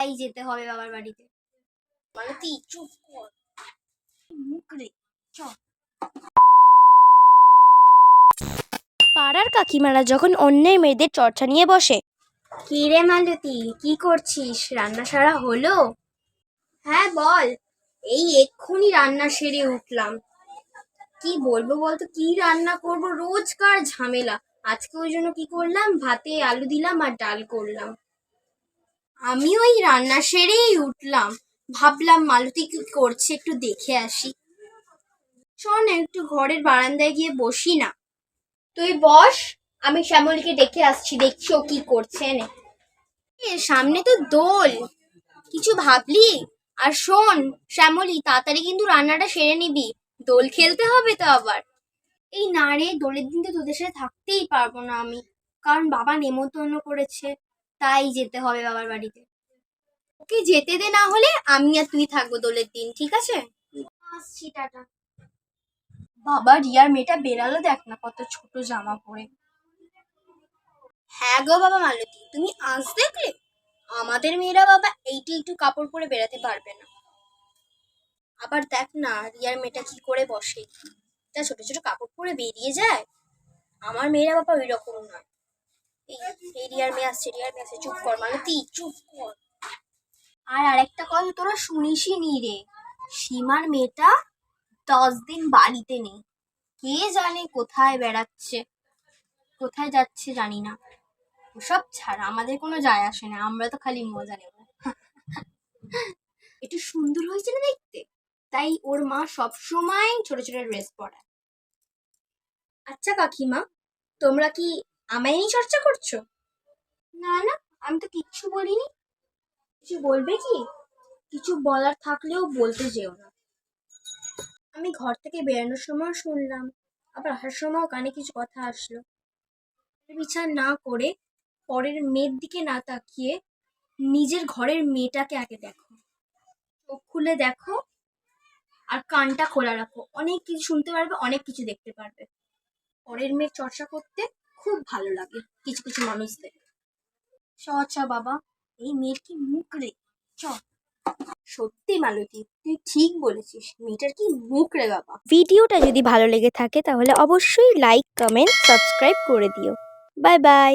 তাই যেতে হবে বাবার বাড়িতে। মালতী চুপ কর, মুখ রে। চ। পাড়ার কাকিমারা যখন অন্যের মেয়েদের চর্চা নিয়ে বসে। কি রে মালতী, কি করছিস? রান্না সারা হলো? হ্যাঁ বল। এই এক্ষুনি রান্না সেরে উঠলাম। কি বলবো বলতো, কি রান্না করব, রোজকার ঝামেলা। আজকে ওই জন্য কি করলাম, ভাতে আলু দিলাম আর ডাল করলাম। আমি ওই রান্না সেরেই উঠলাম, ভাবলাম মালতী কি করছে একটু দেখে আসি। শোন, একটু ঘরের বারান্দায় গিয়ে বসি না? তুই বস, আমি শ্যামলীকে ডেকে আসছি, দেখছি ও কি করছে। নে, সামনে তো দোল, কিছু ভাবলি? আর শোন শ্যামলী, তাড়াতাড়ি কিন্তু রান্নাটা সেরে নিবি, দোল খেলতে হবে তো আবার। এই না রে, দোলের দিন তো তোদের সাথে থাকতেই পারবো না আমি, কারণ বাবা নেমন্তন্ন করেছে, তাই যেতে হবে বাবার বাড়িতে। ওকে যেতে দে, না হলে আমি আর তুই থাকবো দোলের দিন, ঠিক আছে? আসছি, টাটা। বাবা, রিয়ার মেয়েটা বেরালো, দেখ না কত ছোট জামা পরে। হ্যাঁ গো বাবা মালতী, তুমি আজ দেখলে আমাদের মেয়েরা বাবা এইটি একটু কাপড় পরে বেরাতে পারবে না। আবার দেখ না রিয়ার মেয়েটা কি করে বসে, যা ছোট ছোট কাপড় পরে বেরিয়ে যায়। আমার মেয়েরা বাবা ওই রকম নয়। এই রিয়ার মেয়ে আসছে, রিয়ার মেয়ে আসছে। চুপ কর মালতী, চুপ কর। আর আরেকটা কথা তোরা শুনিসই নি রে, সীমার মেয়েটা 10 দিন বাড়িতে নেই, কে জানে কোথায় বেড়াচ্ছে, কোথায় যাচ্ছে জানি না। ওসব ছাড়া আমাদের কোনো যায় আসে না, আমরা তো খালি মজা নেব। একটু সুন্দর হয়েছে না দেখতে, তাই ওর মা সব সময় ছোট ছোট ড্রেস পরায়। আচ্ছা কাকিমা, তোমরা কি আমায় নিয়ে চর্চা করছো? না না, আমি তো কিচ্ছু বলিনি। কিছু বলবে কি? কিছু বলার থাকলেও বলতে যেও না। আমি ঘর থেকে বেরানোর সময় শুনলাম, আবার আসার সময়ও কানে কিছু কথা আসলো। বিচার না করে, পরের মেয়ের দিকে না তাকিয়ে নিজের ঘরের মেয়েটাকে আগে দেখো, চোখ খুলে দেখো আর কানটা খোলা রাখো, অনেক কিছু শুনতে পারবে, অনেক কিছু দেখতে পারবে। পরের মেয়ের চর্চা করতে খুব ভালো লাগে কিছু কিছু মানুষদের। চ চ বাবা, এই মেয়ের কি মুখ রে। চ। সত্যি মালতী, তুই ঠিক বলেছিস, মেয়েটার কি মুখ রে বাবা। ভিডিওটা যদি ভালো লেগে থাকে তাহলে অবশ্যই লাইক, কমেন্ট, সাবস্ক্রাইব করে দিও। Bye bye.